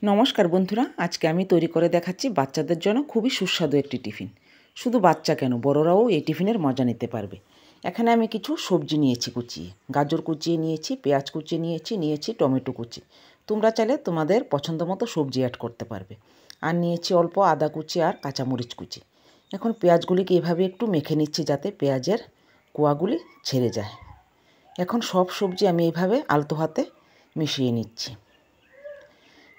নমস্কার বন্ধুরা, আজকে আমি তৈরি করে দেখাচ্ছি বাচ্চাদের জন্য খুবই সুস্বাদু একটি টিফিন। শুধু বাচ্চা কেন, বড়রাও এই টিফিনের মজা নিতে পারবে। এখানে আমি কিছু সবজি নিয়েছি কুচিয়ে, গাজর কুচিয়ে নিয়েছি, পেঁয়াজ কুচিয়ে নিয়েছি টমেটো কুচি। তোমরা চাইলে তোমাদের পছন্দ মতো সবজি অ্যাড করতে পারবে। আর নিয়েছি অল্প আদা কুচি আর কাঁচামরিচ কুচি। এখন পেঁয়াজগুলিকে এভাবে একটু মেখে নিচ্ছি যাতে পেঁয়াজের কোয়াগুলি ছেড়ে যায়। এখন সব সবজি আমি এইভাবে আলতো হাতে মিশিয়ে নিচ্ছি।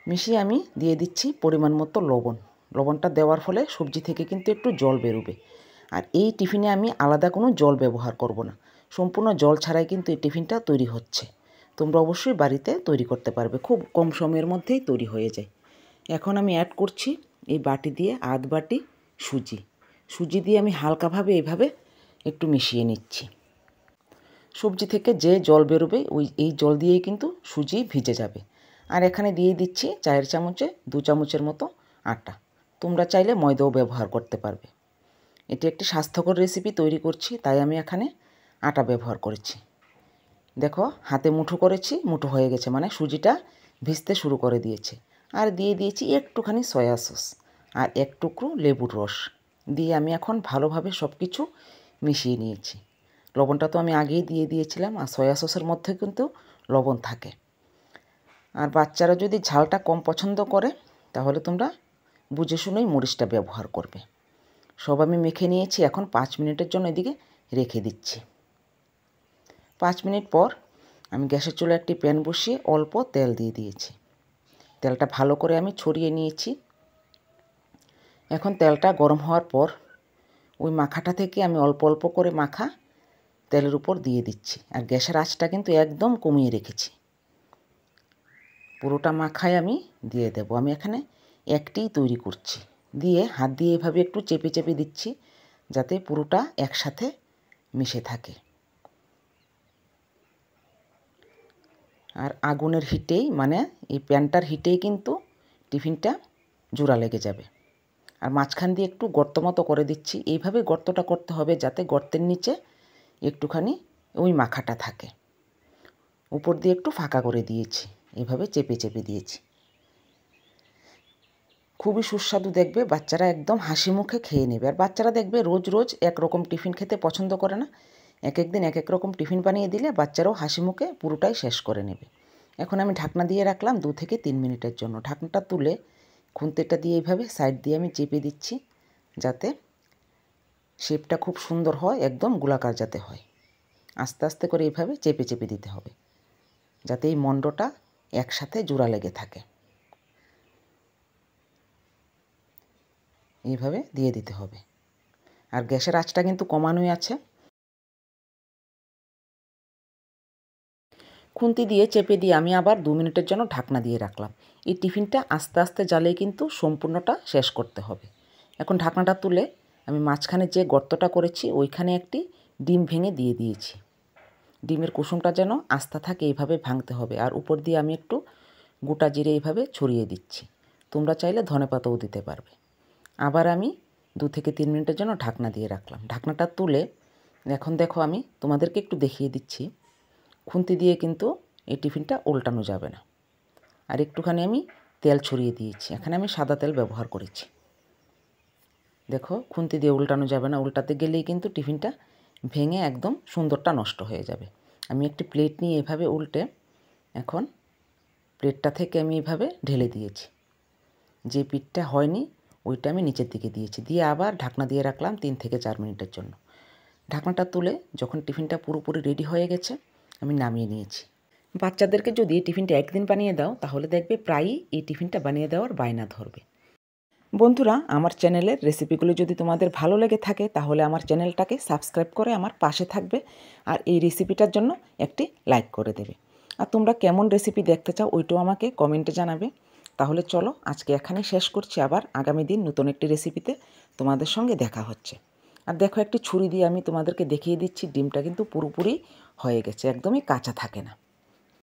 মিশিয়ে আমি দিয়ে দিচ্ছি পরিমাণ মতো লবণ। লবণটা দেওয়ার ফলে সবজি থেকে কিন্তু একটু জল বেরোবে। আর এই টিফিনে আমি আলাদা কোনো জল ব্যবহার করব না, সম্পূর্ণ জল ছাড়াই কিন্তু এই টিফিনটা তৈরি হচ্ছে। তোমরা অবশ্যই বাড়িতে তৈরি করতে পারবে, খুব কম সময়ের মধ্যেই তৈরি হয়ে যায়। এখন আমি অ্যাড করছি এই বাটি দিয়ে আধ বাটি সুজি দিয়ে আমি হালকাভাবে এইভাবে একটু মিশিয়ে নিচ্ছি। সবজি থেকে যে জল বেরোবে এই জল দিয়েই কিন্তু সুজি ভিজে যাবে। আর এখানে দিয়ে দিচ্ছি চায়ের চামচে 2 চামচের মতো আটা। তোমরা চাইলে ময়দাও ব্যবহার করতে পারবে। এটি একটি স্বাস্থ্যকর রেসিপি তৈরি করছি, তাই আমি এখানে আটা ব্যবহার করেছি। দেখো হাতে মুঠো করেছি, মুঠো হয়ে গেছে, মানে সুজিটা ভিজতে শুরু করে দিয়েছে। আর দিয়ে দিয়েছি একটুখানি সয়া সস আর এক টুকরো লেবুর রস দিয়ে আমি এখন ভালোভাবে সব কিছু মিশিয়ে নিয়েছি। লবণটা তো আমি আগেই দিয়ে দিয়েছিলাম, আর সয়া সসের মধ্যে কিন্তু লবণ থাকে। আর বাচ্চারা যদি ঝালটা কম পছন্দ করে তাহলে তোমরা বুঝে শুনেই মরিচটা ব্যবহার করবে। সব আমি মেখে নিয়েছি, এখন 5 মিনিটের জন্য এদিকে রেখে দিচ্ছি। 5 মিনিট পর আমি গ্যাসের চুলায় একটি প্যান বসিয়ে অল্প তেল দিয়ে দিয়েছি। তেলটা ভালো করে আমি ছড়িয়ে নিয়েছি। এখন তেলটা গরম হওয়ার পর ওই মাখাটা থেকে আমি অল্প অল্প করে মাখা তেলের উপর দিয়ে দিচ্ছি। আর গ্যাসের আঁচটা কিন্তু একদম কমিয়ে রেখেছি। পুরোটা মাখায় আমি দিয়ে দেব। আমি এখানে একটিই তৈরি করছি। দিয়ে হাত দিয়ে এভাবে একটু চেপে চেপে দিচ্ছি যাতে পুরোটা একসাথে মিশে থাকে। আর আগুনের হিটেই, মানে এই প্যানটার হিটেই কিন্তু টিফিনটা জোড়া লেগে যাবে। আর মাঝখান দিয়ে একটু গর্ত মতো করে দিচ্ছি। এইভাবে গর্তটা করতে হবে যাতে গর্তের নিচে একটুখানি ওই মাখাটা থাকে। উপর দিয়ে একটু ফাঁকা করে দিয়েছি, এইভাবে চেপে চেপে দিয়েছি। খুবই সুস্বাদু, দেখবে বাচ্চারা একদম হাসি মুখে খেয়ে নেবে। আর বাচ্চারা দেখবে রোজ রোজ একরকম টিফিন খেতে পছন্দ করে না। এক এক দিন এক এক রকম টিফিন বানিয়ে দিলে বাচ্চারাও হাসি মুখে পুরোটাই শেষ করে নেবে। এখন আমি ঢাকনা দিয়ে রাখলাম 2 থেকে 3 মিনিটের জন্য। ঢাকনাটা তুলে খুন্তিটা দিয়ে এইভাবে সাইড দিয়ে আমি চেপে দিচ্ছি যাতে শেপটা খুব সুন্দর হয়, একদম গোলাকার যাতে হয়। আস্তে আস্তে করে এইভাবে চেপে চেপে দিতে হবে যাতে এই মণ্ডটা একসাথে জোড়া লেগে থাকে। এইভাবে দিয়ে দিতে হবে। আর গ্যাসের আঁচটা কিন্তু কমানোই আছে। খুন্তি দিয়ে চেপে দিয়ে আমি আবার 2 মিনিটের জন্য ঢাকনা দিয়ে রাখলাম। এই টিফিনটা আস্তে আস্তে জ্বালেই কিন্তু সম্পূর্ণটা শেষ করতে হবে। এখন ঢাকনাটা তুলে আমি মাঝখানে যে গর্তটা করেছি ওইখানে একটি ডিম ভেঙে দিয়ে দিয়েছি। ডিমের কুসুমটা যেন আস্তা থাকে এইভাবে ভাঙতে হবে। আর উপর দিয়ে আমি একটু গোটা জিরে এইভাবে ছড়িয়ে দিচ্ছি। তোমরা চাইলে ধনেপাতাও দিতে পারবে। আবার আমি 2 থেকে 3 মিনিটের জন্য ঢাকনা দিয়ে রাখলাম। ঢাকনাটা তুলে এখন দেখো আমি তোমাদেরকে একটু দেখিয়ে দিচ্ছি। খুন্তি দিয়ে কিন্তু এই টিফিনটা উল্টানো যাবে না। আর একটুখানি আমি তেল ছড়িয়ে দিয়েছি। এখানে আমি সাদা তেল ব্যবহার করেছি। দেখো খুন্তি দিয়ে উল্টানো যাবে না, উল্টাতে গেলেই কিন্তু টিফিনটা ভেঙে একদম সুন্দরটা নষ্ট হয়ে যাবে। আমি একটি প্লেট নিয়ে এভাবে উল্টে এখন প্লেটটা থেকে আমি এভাবে ঢেলে দিয়েছি। যে পিঠটা হয়নি ওইটা আমি নিচের দিকে দিয়েছি, দিয়ে আবার ঢাকনা দিয়ে রাখলাম 3 থেকে 4 মিনিটের জন্য। ঢাকনাটা তুলে যখন টিফিনটা পুরোপুরি রেডি হয়ে গেছে আমি নামিয়ে নিয়েছি। বাচ্চাদেরকে যদি টিফিনটা একদিন বানিয়ে দাও তাহলে দেখবে প্রায়ই এই টিফিনটা বানিয়ে দেওয়ার বায়না ধরবে। বন্ধুরা, আমার চ্যানেলের রেসিপিগুলো যদি তোমাদের ভালো লেগে থাকে তাহলে আমার চ্যানেলটাকে সাবস্ক্রাইব করে আমার পাশে থাকবে। আর এই রেসিপিটার জন্য একটি লাইক করে দেবে। আর তোমরা কেমন রেসিপি দেখতে চাও ওইটাও আমাকে কমেন্টে জানাবে। তাহলে চলো আজকে এখানেই শেষ করছি, আবার আগামী দিন নতুন একটি রেসিপিতে তোমাদের সঙ্গে দেখা হচ্ছে। আর দেখো একটি ছুরি দিয়ে আমি তোমাদেরকে দেখিয়ে দিচ্ছি ডিমটা কিন্তু পুরোপুরি হয়ে গেছে, একদমই কাঁচা থাকে না।